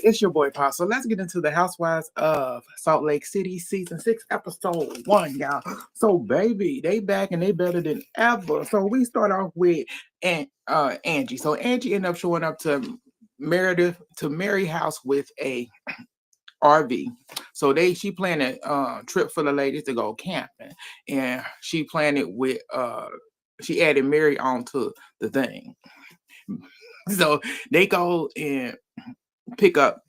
it's your boy Paul. So let's get into the Housewives of Salt Lake City, season 6, episode 1, y'all. So baby, they back and they better than ever. So we start off with Angie. So Angie ended up showing up to Meredith to Mary house with a RV. So she planned a trip for the ladies to go camping, and she planned it with she added Mary onto the thing. So they go and pick up.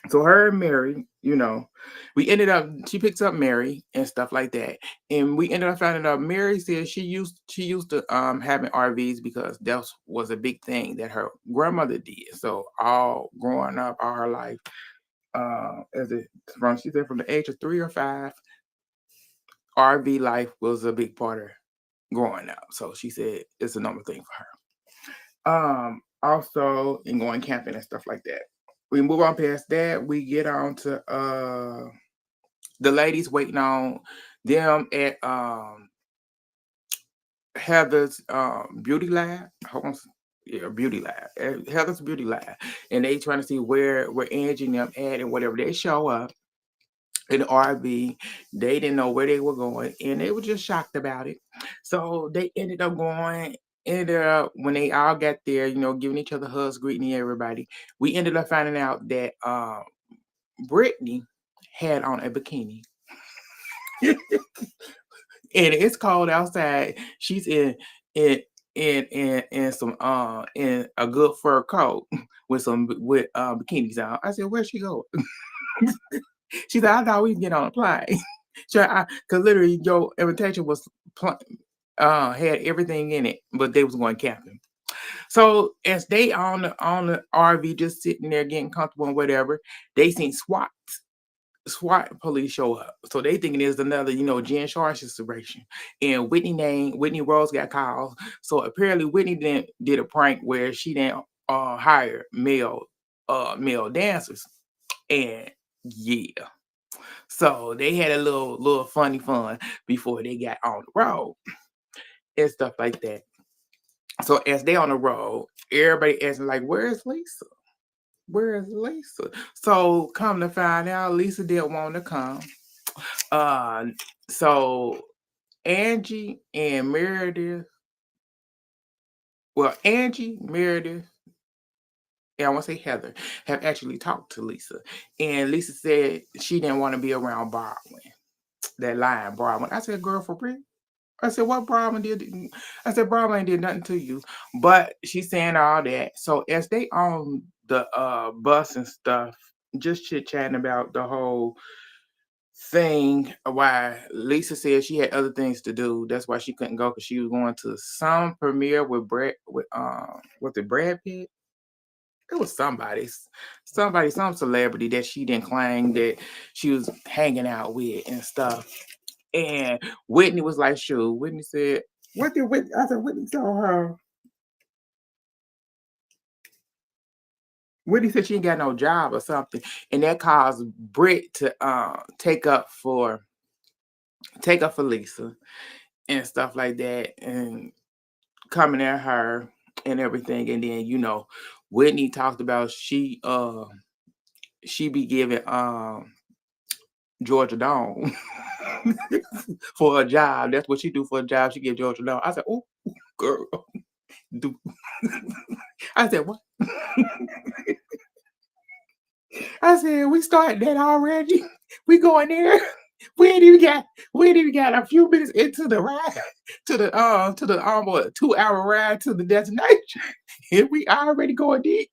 So her and Mary, she picks up Mary and stuff like that. And we ended up finding out Mary said she used to having RVs because that was a big thing that her grandmother did. So all growing up, all her life, she said from the age of 3 or 5, RV life was a big part of growing up. So she said it's a normal thing for her. Also in going camping and stuff like that. We move on past that. We get on to the ladies waiting on them at Heather's beauty lab. Hold on. Yeah, beauty lab. Heather's beauty lab. And they trying to see where Angie and them at and whatever. They show up in the RV. They didn't know where they were going, and they were just shocked about it. So they ended up when they all got there, giving each other hugs, greeting everybody. We ended up finding out that Brittany had on a bikini. And it's cold outside. She's in some in a good fur coat with bikinis on. I said, "Where'd she go?" She said, "I thought we'd get on a plane." Because literally your invitation was had everything in it, but they was going camping. So as they on the RV just sitting there getting comfortable and whatever, they seen SWAT police show up. So they thinking it's another, Jen Shar situation. And Whitney Rose got called. So apparently Whitney did a prank where she didn't hire male dancers. And yeah. So they had a little funny fun before they got on the road and stuff like that. So as they on the road, everybody asking like, "Where's Lisa? Where's Lisa?" So come to find out, Lisa didn't want to come. So Angie and Meredith. Well, Angie, Meredith, and I want to say Heather have actually talked to Lisa, and Lisa said she didn't want to be around Baldwin. That line, Baldwin. I said, "Girl, for real?" I said, "What Baldwin did?" I said, "Baldwin ain't did nothing to you." But she's saying all that. So as they on the bus and stuff, just chit chatting about the whole thing. Why Lisa said she had other things to do. That's why she couldn't go because she was going to some premiere with Brad Pitt? It was some celebrity that she didn't claim that she was hanging out with and stuff. And Whitney was like, "Sure." Whitney said, "What did Whitney?" I said, "Whitney told her." Whitney said she ain't got no job or something, and that caused Britt to take up for Lisa and stuff like that, and coming at her and everything. And then Whitney talked about she be giving Georgia Dawn for a job. That's what she do for a job. She give Georgia Dawn. I said, "Oh, girl." I said, "What?" I said, "We started that already. We going there. We ain't even got a few minutes into the ride to the almost 2-hour ride to the destination, and we already going deep."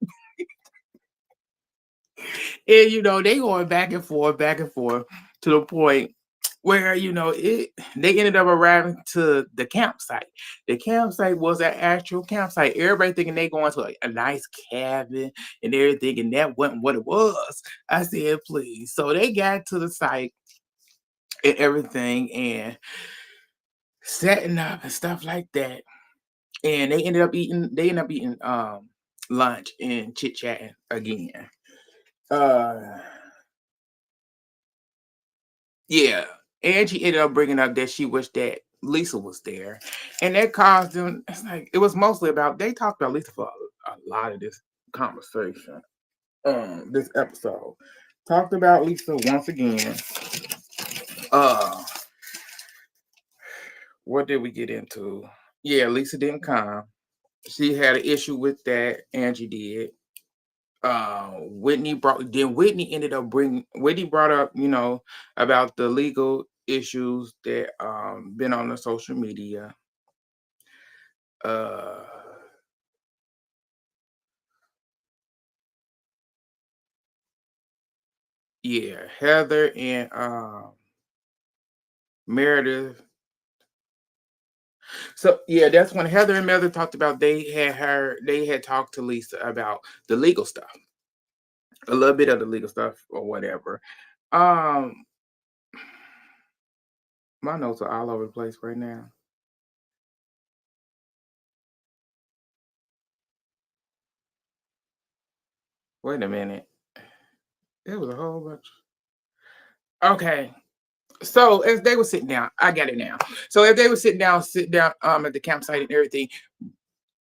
And they going back and forth to the point where they ended up arriving to the campsite. The campsite was an actual campsite. Everybody thinking they going to a nice cabin and everything, and that wasn't what it was. I said, "Please." So they got to the site and everything and setting up and stuff like that. And they ended up eating lunch and chit chatting again. Yeah. Angie ended up bringing up that she wished that Lisa was there. And that caused them, it's like, it was mostly about, they talked about Lisa for a lot of this conversation. this episode. Talked about Lisa once again. Uh what did we get into? Yeah, Lisa didn't come. She had an issue with that. Angie did. Whitney ended up bringing Whitney brought up, about the legal issues that been on the social media. Uh yeah, Heather and Meredith. So yeah, that's when Heather and Meredith talked about they had talked to Lisa about the legal stuff, a little bit of the legal stuff or whatever. Um my notes are all over the place right now. Wait a minute. It was a whole bunch. Okay. So as they were sitting down, I got it now. So as they were sit down at the campsite and everything,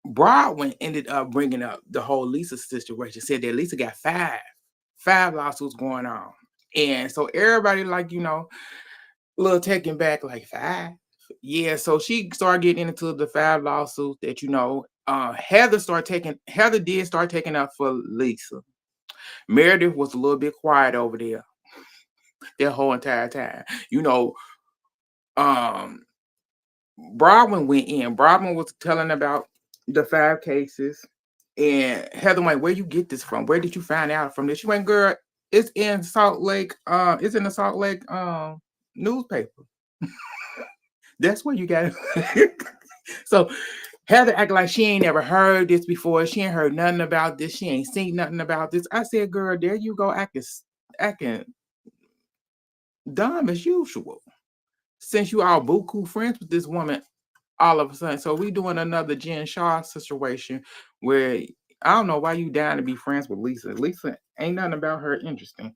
Broadwin ended up bringing up the whole Lisa situation. Said that Lisa got five lawsuits going on, and so everybody like a little taken back like five. Yeah, so she started getting into the five lawsuits that Heather did start taking up for Lisa. Meredith was a little bit quiet over there that whole entire time. Um Broadwin went in. Broadwin was telling about the five cases. And Heather went, where you get this from? Where did you find out from this? She went, girl, it's in Salt Lake, it's in the Salt Lake newspaper. That's where you got it. So Heather acted like she ain't never heard this before. She ain't heard nothing about this. She ain't seen nothing about this. I said, girl, there you go acting dumb as usual. Since you all buku friends with this woman all of a sudden. So we doing another Jen Shaw situation where I don't know why you down to be friends with Lisa. Lisa ain't nothing about her interesting.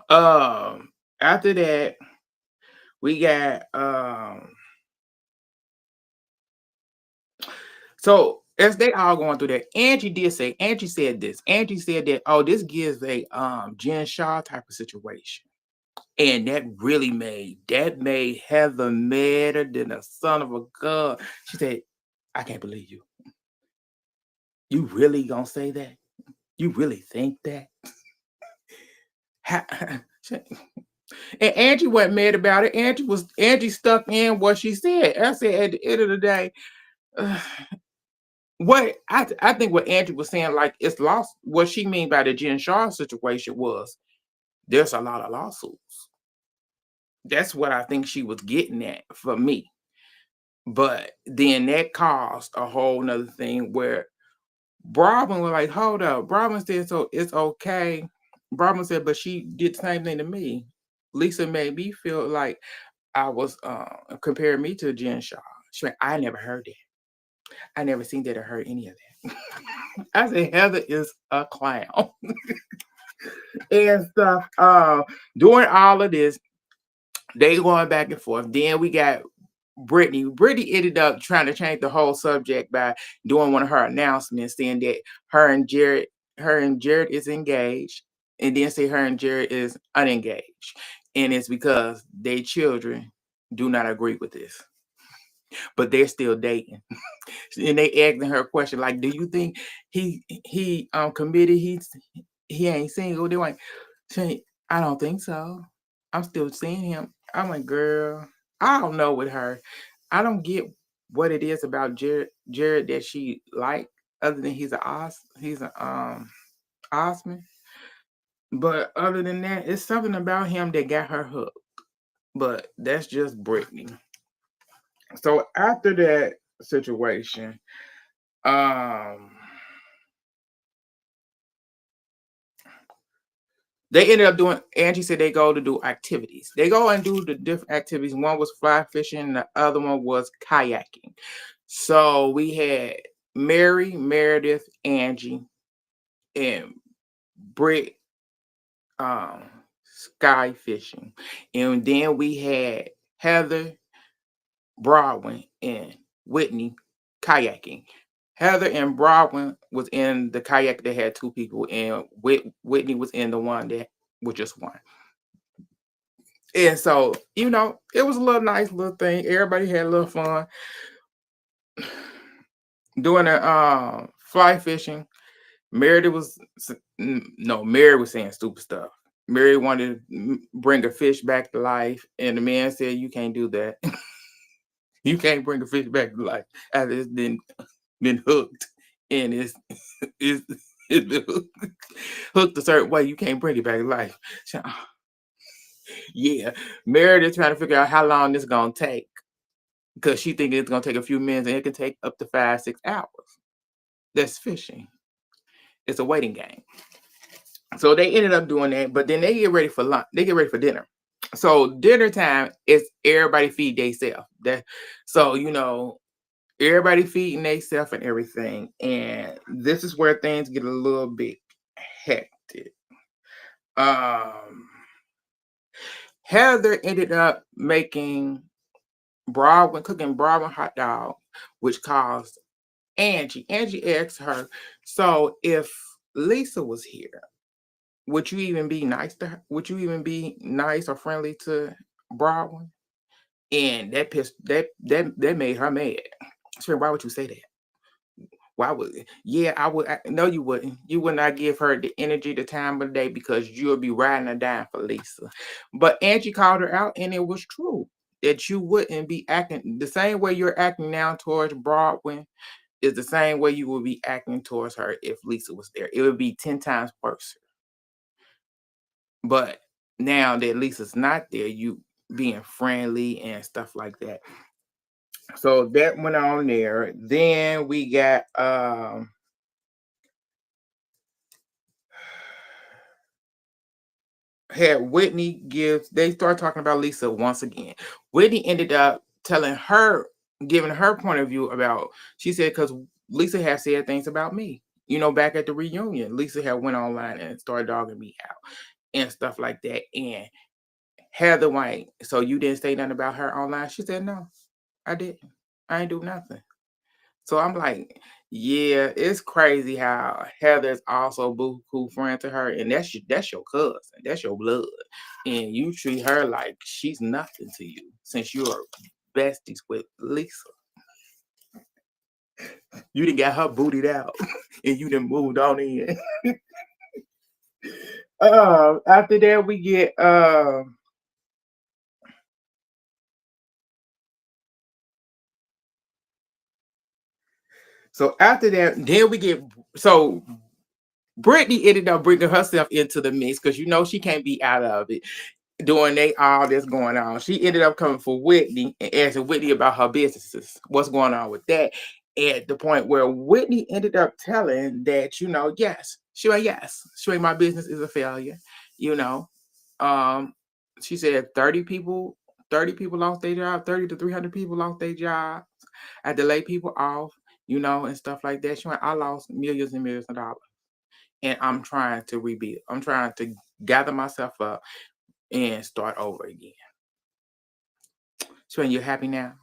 After that, we got so as they all going through that, Angie said this. Angie said that, oh, this gives a Jen Shaw type of situation. And that made Heather madder than a son of a gun. She said, I can't believe you. You really gonna say that? You really think that? And Angie wasn't mad about it. Angie stuck in what she said. I said at the end of the day, uh, I think what Angie was saying, like it's lost. What she mean by the Jen Shaw situation was there's a lot of lawsuits. That's what I think she was getting at for me. But then that caused a whole nother thing where Brabham was like, hold up. Brabham said, so it's okay. Brabham said, but she did the same thing to me. Lisa made me feel like I was comparing me to Jen Shaw. She went, I never heard that. I never seen that or heard any of that. I said, Heather is a clown and stuff. Doing all of this, they going back and forth. Then we got Brittany. Brittany ended up trying to change the whole subject by doing one of her announcements, saying that her and Jared is engaged, and then say her and Jared is unengaged, and it's because their children do not agree with this, but they're still dating. And they asking her a question like, "Do you think he committed? He ain't single?" They like, "I don't think so. I'm still seeing him." I'm like, "Girl, I don't know with her. I don't get what it is about Jared that she like, other than he's a Osman. But other than that, it's something about him that got her hooked. But that's just Brittany. So after that situation, um, they ended up doing. Angie said they go to do activities. They go and do the different activities. One was fly fishing, the other one was kayaking. So we had Mary, Meredith, Angie, and Britt um sky fishing. And then we had Heather, Broadwin, and Whitney kayaking. Heather and Brodwin was in the kayak that had two people, and Whitney was in the one that was just one. And so, it was a little nice little thing. Everybody had a little fun doing the fly fishing. Meredith was no, Mary was saying stupid stuff. Mary wanted to bring a fish back to life, and the man said, "You can't do that. You can't bring a fish back to life after it's been hooked, and it's, it's been hooked a certain way. You can't bring it back to life." So, yeah, Meredith trying to figure out how long this is gonna take because she thinks it's gonna take a few minutes, and it can take up to 5-6 hours. That's fishing. It's a waiting game. So they ended up doing that, but then they get ready for lunch. They get ready for dinner. So dinner time is everybody feed theyself. So everybody feeding theyself and everything. And this is where things get a little bit hectic. Heather ended up cooking Broadwin hot dog, which caused Angie. Angie asked her, "So if Lisa was here, would you even be nice to her? Would you even be nice or friendly to Broadwin?" And that made her mad. She said, "Why would you say that? Why would? Yeah, I would. No, you wouldn't. You would not give her the energy, the time of the day, because you'll be riding or dying for Lisa." But Angie called her out, and it was true that you wouldn't be acting the same way you're acting now towards Broadwin is the same way you would be acting towards her if Lisa was there. It would be 10 times worse. But now that Lisa's not there, you being friendly and stuff like that. So that went on there. Then we got had Whitney they start talking about Lisa once again. Whitney ended up giving her point of view about, she said, because Lisa had said things about me. Back at the reunion, Lisa had went online and started dogging me out and stuff like that. And Heather White, "So you didn't say nothing about her online?" She said, "No, I didn't. I ain't do nothing." So I'm like, yeah, it's crazy how Heather's also boo-hoo friend to her, and that's your cousin, that's your blood, and you treat her like she's nothing to you since you're besties with Lisa. You done got her booted out, and you done moved on in. After that, we get so after that, then we get so Brittany ended up bringing herself into the mix because she can't be out of it. Doing all this going on, she ended up coming for Whitney and asking Whitney about her businesses, what's going on with that. At the point where Whitney ended up telling that, yes, my business is a failure. You know, um, she said 30 people lost their job, 30 to 300 people lost their job. I had to lay people off, and stuff like that. She went, I lost millions and millions of dollars, and I'm trying to rebuild. I'm trying to gather myself up and start over again. So you're happy now?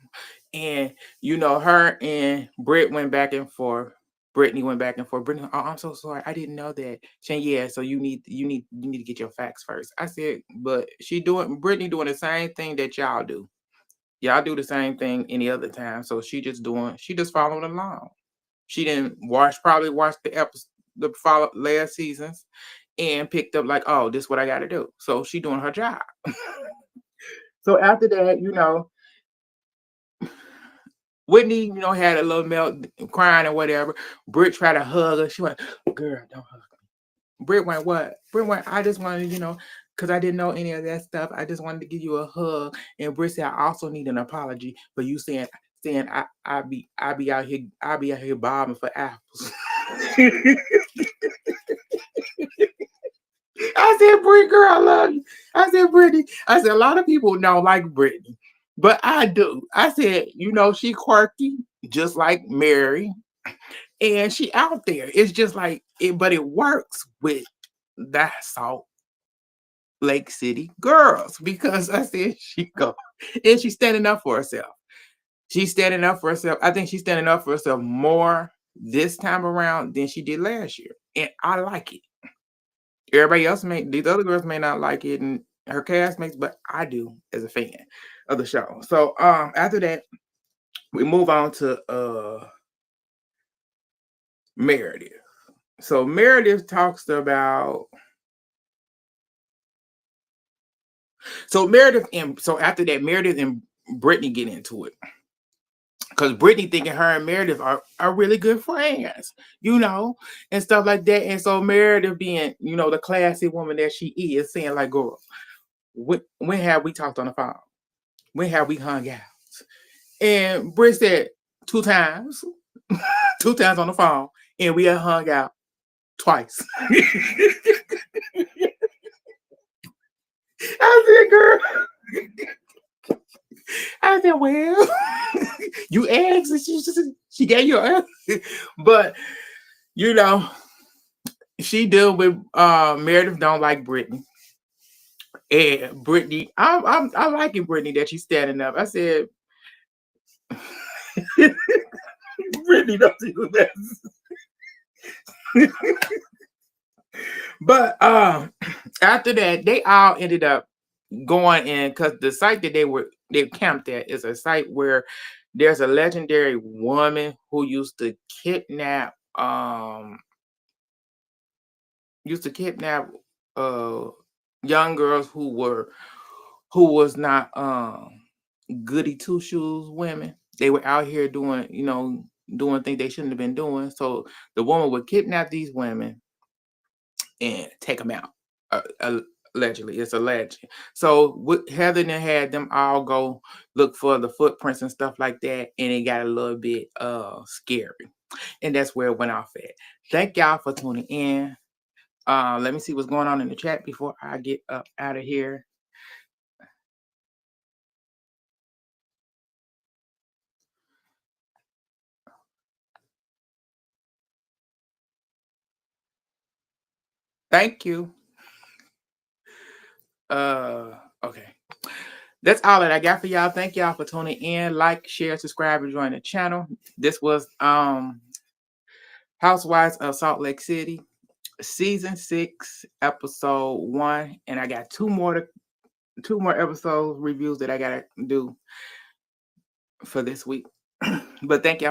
And her and Britt went back and forth. Brittany went back and forth. Brittany, oh, I'm so sorry. I didn't know that. Saying, yeah, so you need to get your facts first. I said, but Brittany doing the same thing that y'all do. Y'all do the same thing any other time. So she just following along. She didn't probably watch the episode, the follow last seasons, and picked up like, oh, this is what I got to do. So she doing her job. So after that, Whitney, had a little melt, crying or whatever. Britt tried to hug her. She went, girl, don't hug me. Britt went, what? Britt went, I just wanted, because I didn't know any of that stuff. I just wanted to give you a hug. And Britt said, I also need an apology for you saying I be out here bobbing for apples. I said, Britt, girl, I love you. I said, Brittany. I said, a lot of people don't like Brittany, but I do. I said, she quirky, just like Mary, and she out there. It's just like it, but it works with that Salt Lake City girls because I said she go and she's standing up for herself. She's standing up for herself. I think she's standing up for herself more this time around than she did last year, and I like it. Everybody else these other girls may not like it, and her castmates, but I do as a fan of the show. So after that, we move on to Meredith. So Meredith talks about after that, Meredith and Brittany get into it. Because Brittany thinking her and Meredith are really good friends, and stuff like that. And so Meredith being, the classy woman that she is, saying like, girl, when have we talked on the phone? When have we hung out? And Britt said 2 times, 2 times on the phone, and we have hung out twice. I said, girl. I said, well, you asked, and she gave you an answer. But, she deal with Meredith don't like Brittany. And Brittany, I'm liking Brittany that she's standing up. I said, Brittany don't do that. But after that, they all ended up going in because the site that they camped at is a site where there's a legendary woman who used to kidnap young girls who was not goody two shoes women. They were out here doing things they shouldn't have been doing. So the woman would kidnap these women and take them out. Allegedly, it's alleged. So Heather then had them all go look for the footprints and stuff like that, and it got a little bit scary, and that's where it went off at. Thank y'all for tuning in. Let me see what's going on in the chat before I get up out of here. Thank you. Okay. That's all that I got for y'all. Thank y'all for tuning in. Like, share, subscribe, and join the channel. This was Housewives of Salt Lake City, season 6, episode 1, and I got two more episode reviews that I gotta do for this week. But thank y'all.